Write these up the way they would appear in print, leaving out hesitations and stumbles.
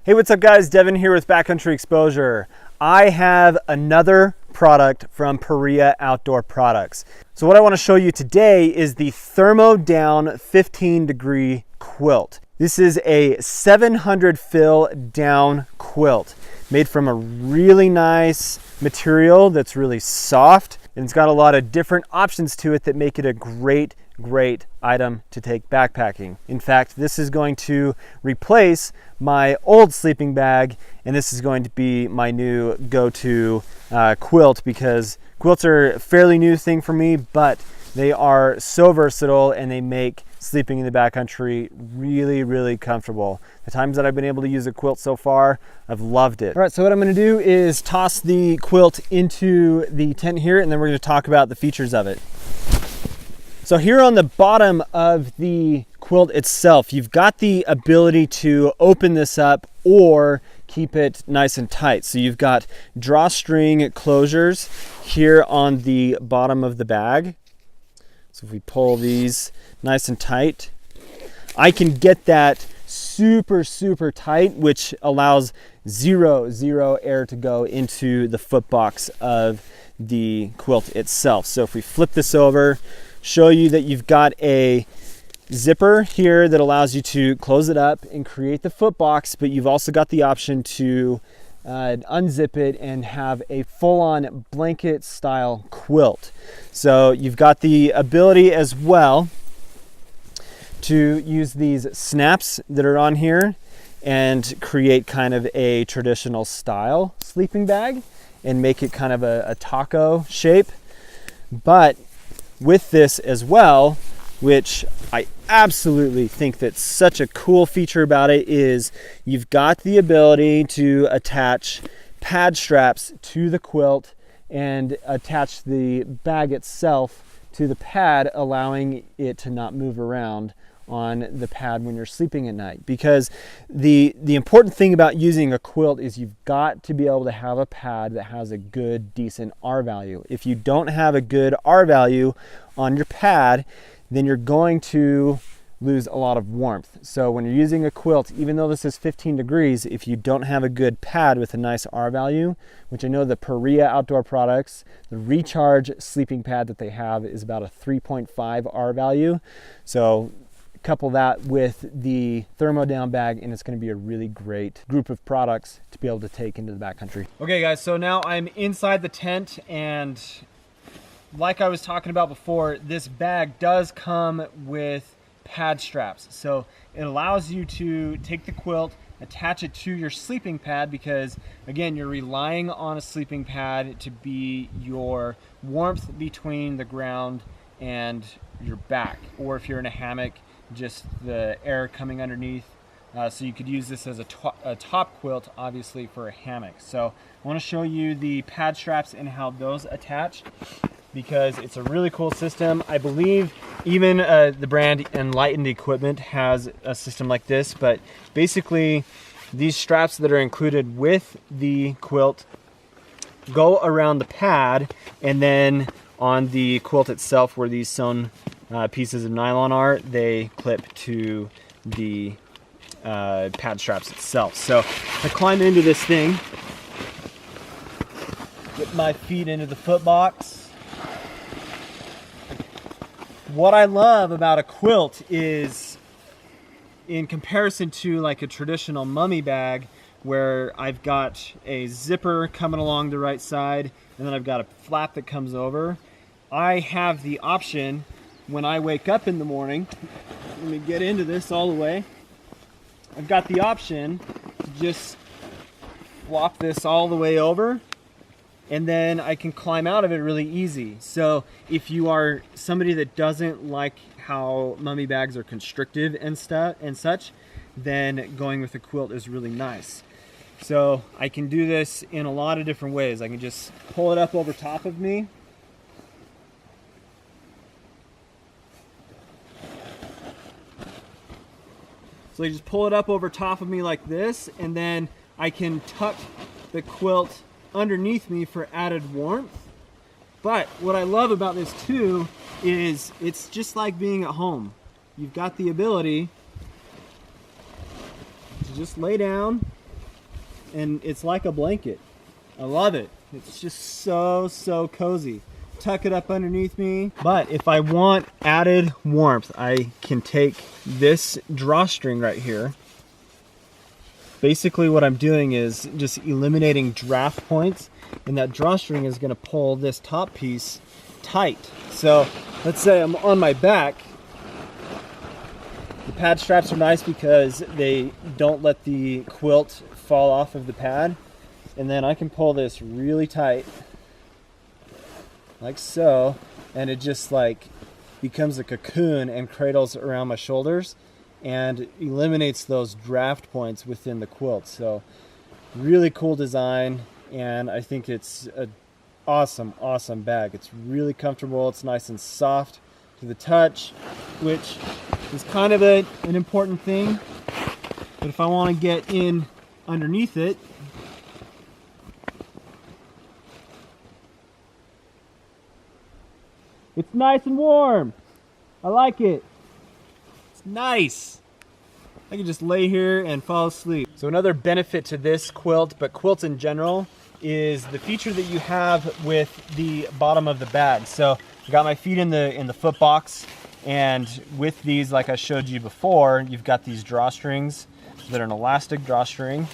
Hey, what's up guys? Devin here with Backcountry Exposure. I have another product from Paria Outdoor Products. So what I want to show you today is the Thermodown 15 degree quilt. This is a 700 fill down quilt made from a really nice material that's really soft, and it's got a lot of different options to it that make it a great item to take backpacking. In fact, this is going to replace my old sleeping bag, and this is going to be my new go-to quilt, because quilts are a fairly new thing for me, but they are so versatile and they make sleeping in the backcountry really comfortable. The times that I've been able to use a quilt so far, I've loved it. All right, so what I'm going to do is toss the quilt into the tent here, and then we're going to talk about the features of it. So here on the bottom of the quilt itself, you've got the ability to open this up or keep it nice and tight. So you've got drawstring closures here on the bottom of the bag. So if we pull these nice and tight, I can get that super tight, which allows zero air to go into the foot box of the quilt itself. So if we flip this over, show you that you've got a zipper here that allows you to close it up and create the foot box, but you've also got the option to unzip it and have a full-on blanket style quilt. So you've got the ability as well to use these snaps that are on here and create kind of a traditional style sleeping bag and make it kind of a taco shape. But with this as well, which I absolutely think that's such a cool feature about it, is you've got the ability to attach pad straps to the quilt and attach the bag itself to the pad, allowing it to not move around on the pad when you're sleeping at night. Because the important thing about using a quilt is you've got to be able to have a pad that has a good, decent R value. If you don't have a good R value on your pad, then you're going to lose a lot of warmth. So when you're using a quilt, even though this is 15 degrees, if you don't have a good pad with a nice R value, which I know the Paria Outdoor Products, the Recharge sleeping pad that they have is about a 3.5 R value. So couple that with the Thermodown bag, and it's going to be a really great group of products to be able to take into the backcountry. Okay guys, so now I'm inside the tent, and like I was talking about before, this bag does come with pad straps. So it allows you to take the quilt, attach it to your sleeping pad, because again, you're relying on a sleeping pad to be your warmth between the ground and your back, or if you're in a hammock, just the air coming underneath. So you could use this as a top quilt, obviously, for a hammock. So I want to show you the pad straps and how those attach, because it's a really cool system. I believe even the brand Enlightened Equipment has a system like this, but basically these straps that are included with the quilt go around the pad, and then on the quilt itself, where these sewn pieces of nylon are, they clip to the pad straps itself. So I climb into this thing, get my feet into the foot box. What I love about a quilt is, in comparison to like a traditional mummy bag, where I've got a zipper coming along the right side and then I've got a flap that comes over, I have the option when I wake up in the morning, let me get into this all the way, I've got the option to just flop this all the way over, and then I can climb out of it really easy. So if you are somebody that doesn't like how mummy bags are constrictive and such, then going with a quilt is really nice. So I can do this in a lot of different ways. I can just pull it up over top of me, so I just pull it up over top of me like this, and then I can tuck the quilt underneath me for added warmth. But what I love about this too is it's just like being at home. You've got the ability to just lay down, and it's like a blanket. I love it. It's just so cozy. Tuck it up underneath me. But if I want added warmth, I can take this drawstring right here. Basically what I'm doing is just eliminating draft points, and that drawstring is going to pull this top piece tight. So let's say I'm on my back. The pad straps are nice because they don't let the quilt fall off of the pad, and then I can pull this really tight like so, and it just like becomes a cocoon and cradles around my shoulders and eliminates those draft points within the quilt. So really cool design, and I think it's an awesome bag. It's really comfortable. It's nice and soft to the touch, which is kind of an important thing. But if I want to get in underneath it, it's nice and warm. I like it. It's nice. I can just lay here and fall asleep. So another benefit to this quilt, but quilts in general, is the feature that you have with the bottom of the bag. So I got my feet in the foot box, and with these, like I showed you before, you've got these drawstrings that are an elastic drawstring.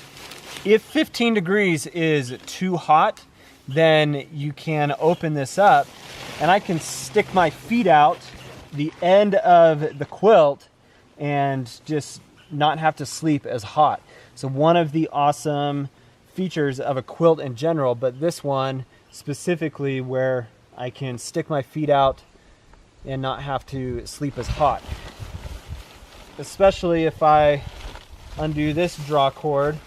If 15 degrees is too hot, then you can open this up and I can stick my feet out the end of the quilt and just not have to sleep as hot. So one of the awesome features of a quilt in general, but this one specifically, where I can stick my feet out and not have to sleep as hot. Especially if I undo this draw cord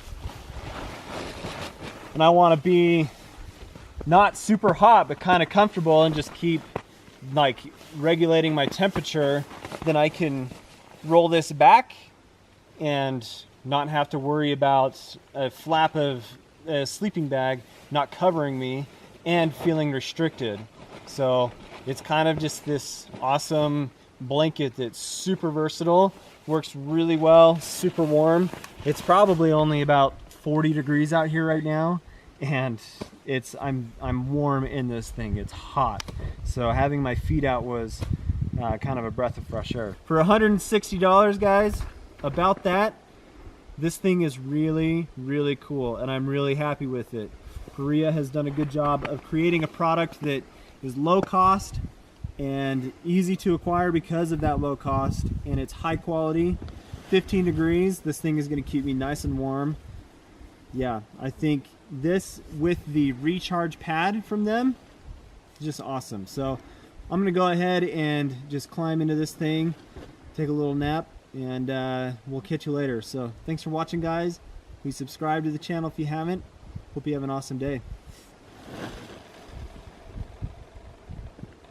and I want to be not super hot but kind of comfortable and just keep like regulating my temperature, then I can roll this back and not have to worry about a flap of a sleeping bag not covering me and feeling restricted. So it's kind of just this awesome blanket that's super versatile, works really well, super warm. It's probably only about 40 degrees out here right now, and I'm warm in this thing. It's hot. So having my feet out was kind of a breath of fresh air. For $160, guys, about that, this thing is really cool, and I'm really happy with it. Paria has done a good job of creating a product that is low cost and easy to acquire because of that low cost, and it's high quality. 15 degrees, this thing is going to keep me nice and warm. Yeah, I think this with the recharge pad from them is just awesome. So I'm going to go ahead and just climb into this thing, take a little nap, and we'll catch you later. So thanks for watching, guys. Please subscribe to the channel if you haven't. Hope you have an awesome day.